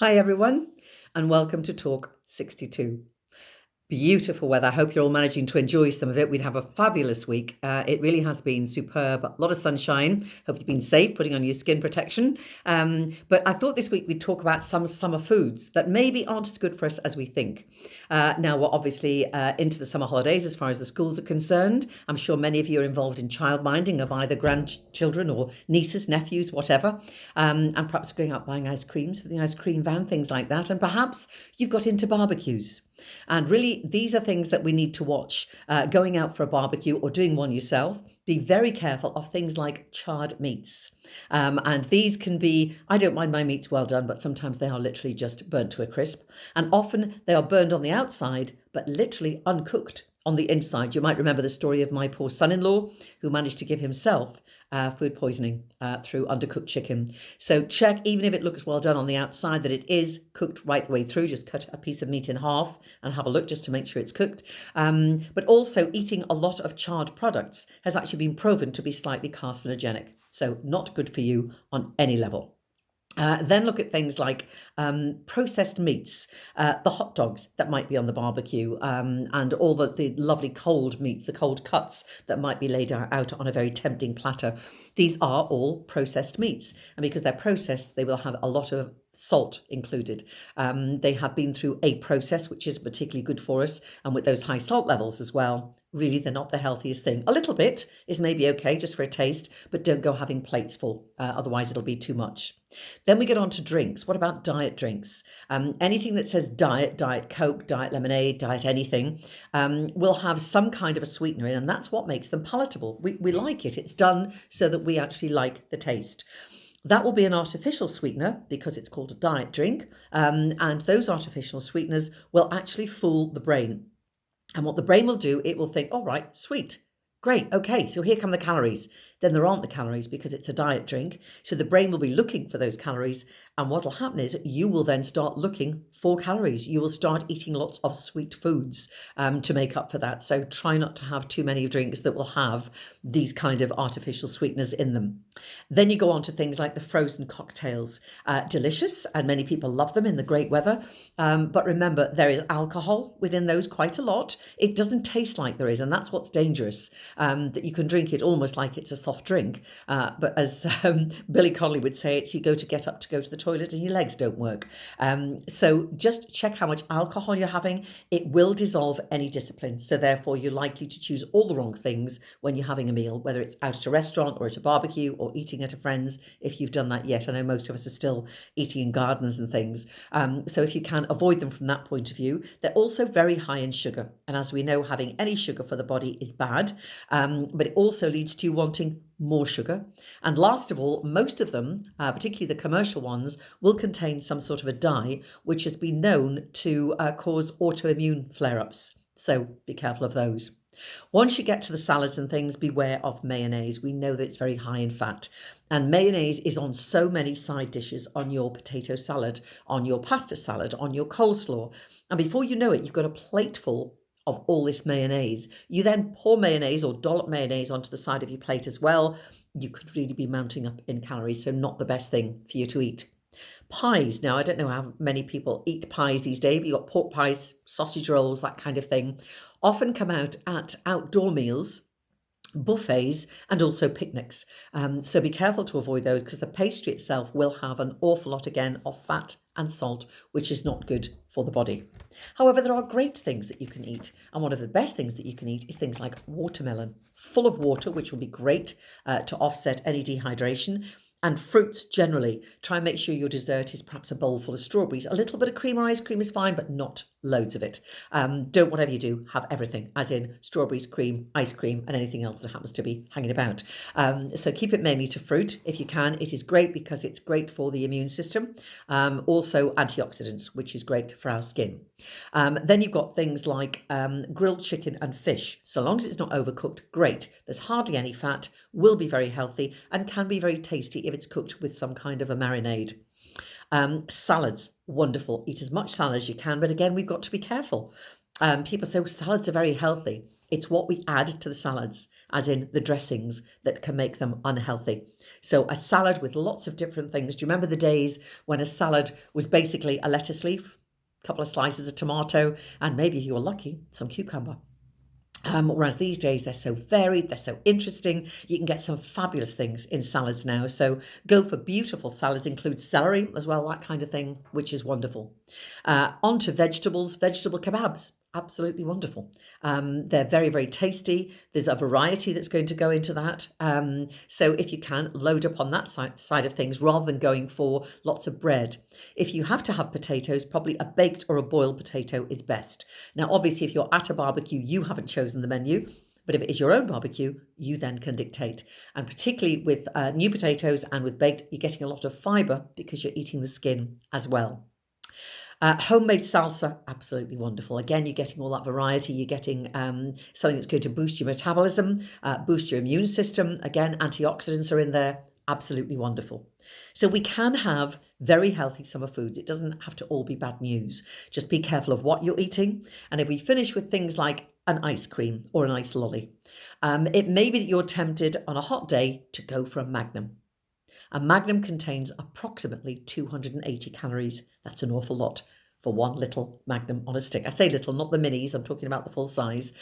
Hi, everyone, and welcome to Talk 62. Beautiful weather. I hope you're all managing to enjoy some of it. We'd have a fabulous week. It really has been superb. A lot of sunshine. Hope you've been safe, putting on your skin protection. But I thought this week we'd talk about some summer foods that maybe aren't as good for us as we think. Now, we're obviously into the summer holidays as far as the schools are concerned. I'm sure many of you are involved in childminding of either grandchildren or nieces, nephews, whatever. And perhaps going out buying ice creams for the ice cream van, things like that. And perhaps you've got into barbecues. And really, these are things that we need to watch. Going out for a barbecue or doing one yourself, be very careful of things like charred meats. And these can be, I don't mind my meats well done, but sometimes they are literally just burnt to a crisp. And often they are burned on the outside, but literally uncooked on the inside. You might remember the story of my poor son-in-law who managed to give himself food poisoning through undercooked chicken. So check, even if it looks well done on the outside, that it is cooked right the way through. Just cut a piece of meat in half and have a look just to make sure it's cooked. But also eating a lot of charred products has actually been proven to be slightly carcinogenic. So not good for you on any level. Then look at things like processed meats, the hot dogs that might be on the barbecue, and all the lovely cold meats, the cold cuts that might be laid out on a very tempting platter. These are all processed meats. And because they're processed, they will have a lot of salt included. They have been through a process, which is particularly good for us. And with those high salt levels as well, really, they're not the healthiest thing. A little bit is maybe okay just for a taste, but don't go having plates full. Otherwise, it'll be too much. Then we get on to drinks. What about diet drinks? Anything that says diet Coke, diet lemonade, diet anything, will have some kind of a sweetener in, and that's what makes them palatable. We like it. It's done so that we actually like the taste. That will be an artificial sweetener because it's called a diet drink. And those artificial sweeteners will actually fool the brain. And what the brain will do, it will think, all right, sweet. Great. Okay. So here come the calories. Then there aren't the calories because it's a diet drink. So the brain will be looking for those calories. And what will happen is you will then start looking for calories. You will start eating lots of sweet foods to make up for that. So try not to have too many drinks that will have these kind of artificial sweeteners in them. Then you go on to things like the frozen cocktails. Delicious, and many people love them in the great weather. But remember, there is alcohol within those quite a lot. It doesn't taste like there is, and that's what's dangerous, that you can drink it almost like it's a soft drink. But as Billy Connolly would say, it's you go to get up to go to the toilet and your legs don't work. So just check how much alcohol you're having. It will dissolve any discipline. So therefore, you're likely to choose all the wrong things when you're having a meal, whether it's out at a restaurant or at a barbecue or eating at a friend's, if you've done that yet. I know most of us are still eating in gardens and things. So if you can avoid them from that point of view, they're also very high in sugar. And as we know, having any sugar for the body is bad, but it also leads to you wanting more sugar. And last of all, most of them, particularly the commercial ones, will contain some sort of a dye, which has been known to cause autoimmune flare-ups. So be careful of those. Once you get to the salads and things, beware of mayonnaise. We know that it's very high in fat. And mayonnaise is on so many side dishes, on your potato salad, on your pasta salad, on your coleslaw. And before you know it, you've got a plate full of all this mayonnaise. You then pour mayonnaise or dollop mayonnaise onto the side of your plate as well. You could really be mounting up in calories, so not the best thing for you to eat. Pies. Now, I don't know how many people eat pies these days, but you've got pork pies, sausage rolls, that kind of thing. Often come out at outdoor meals, buffets, and also picnics. So be careful to avoid those because the pastry itself will have an awful lot again of fat and salt, which is not good for the body. However, there are great things that you can eat. And one of the best things that you can eat is things like watermelon, full of water, which will be great to offset any dehydration. And fruits generally. Try and make sure your dessert is perhaps a bowl full of strawberries. A little bit of cream or ice cream is fine, but not loads of it. Don't, whatever you do, have everything, as in strawberries, cream, ice cream, and anything else that happens to be hanging about. So keep it mainly to fruit if you can. It is great because it's great for the immune system. Also antioxidants, which is great for our skin. Then you've got things like grilled chicken and fish. So long as it's not overcooked, great. There's hardly any fat, will be very healthy, and can be very tasty if it's cooked with some kind of a marinade. Salads, wonderful. Eat as much salad as you can, but again, we've got to be careful. People say salads are very healthy. It's what we add to the salads, as in the dressings, that can make them unhealthy. So a salad with lots of different things. Do you remember the days when a salad was basically a lettuce leaf, a couple of slices of tomato, and maybe if you were lucky, some cucumber? Whereas these days they're so varied, they're so interesting. You can get some fabulous things in salads now. So go for beautiful salads, include celery as well, that kind of thing, which is wonderful. On to vegetables, vegetable kebabs. Absolutely wonderful. They're very, very tasty. There's a variety that's going to go into that. So if you can, load up on that side of things rather than going for lots of bread. If you have to have potatoes, probably a baked or a boiled potato is best. Now, obviously, if you're at a barbecue, you haven't chosen the menu. But if it is your own barbecue, you then can dictate. And particularly with new potatoes and with baked, you're getting a lot of fibre because you're eating the skin as well. Homemade salsa, absolutely wonderful. Again, you're getting all that variety. You're getting something that's going to boost your metabolism, boost your immune system. Again, antioxidants are in there. Absolutely wonderful. So we can have very healthy summer foods. It doesn't have to all be bad news. Just be careful of what you're eating. And if we finish with things like an ice cream or an ice lolly, it may be that you're tempted on a hot day to go for a Magnum. A Magnum contains approximately 280 calories. That's an awful lot for one little Magnum on a stick. I say little, not the minis. I'm talking about the full size.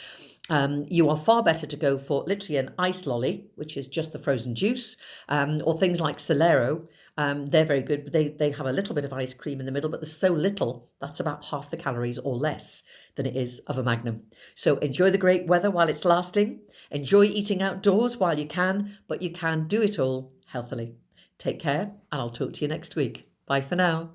You are far better to go for literally an ice lolly, which is just the frozen juice, or things like Solero. They're very good, but they have a little bit of ice cream in the middle, but there's so little, that's about half the calories or less than it is of a Magnum. So enjoy the great weather while it's lasting. Enjoy eating outdoors while you can, but you can do it all healthily. Take care, and I'll talk to you next week. Bye for now.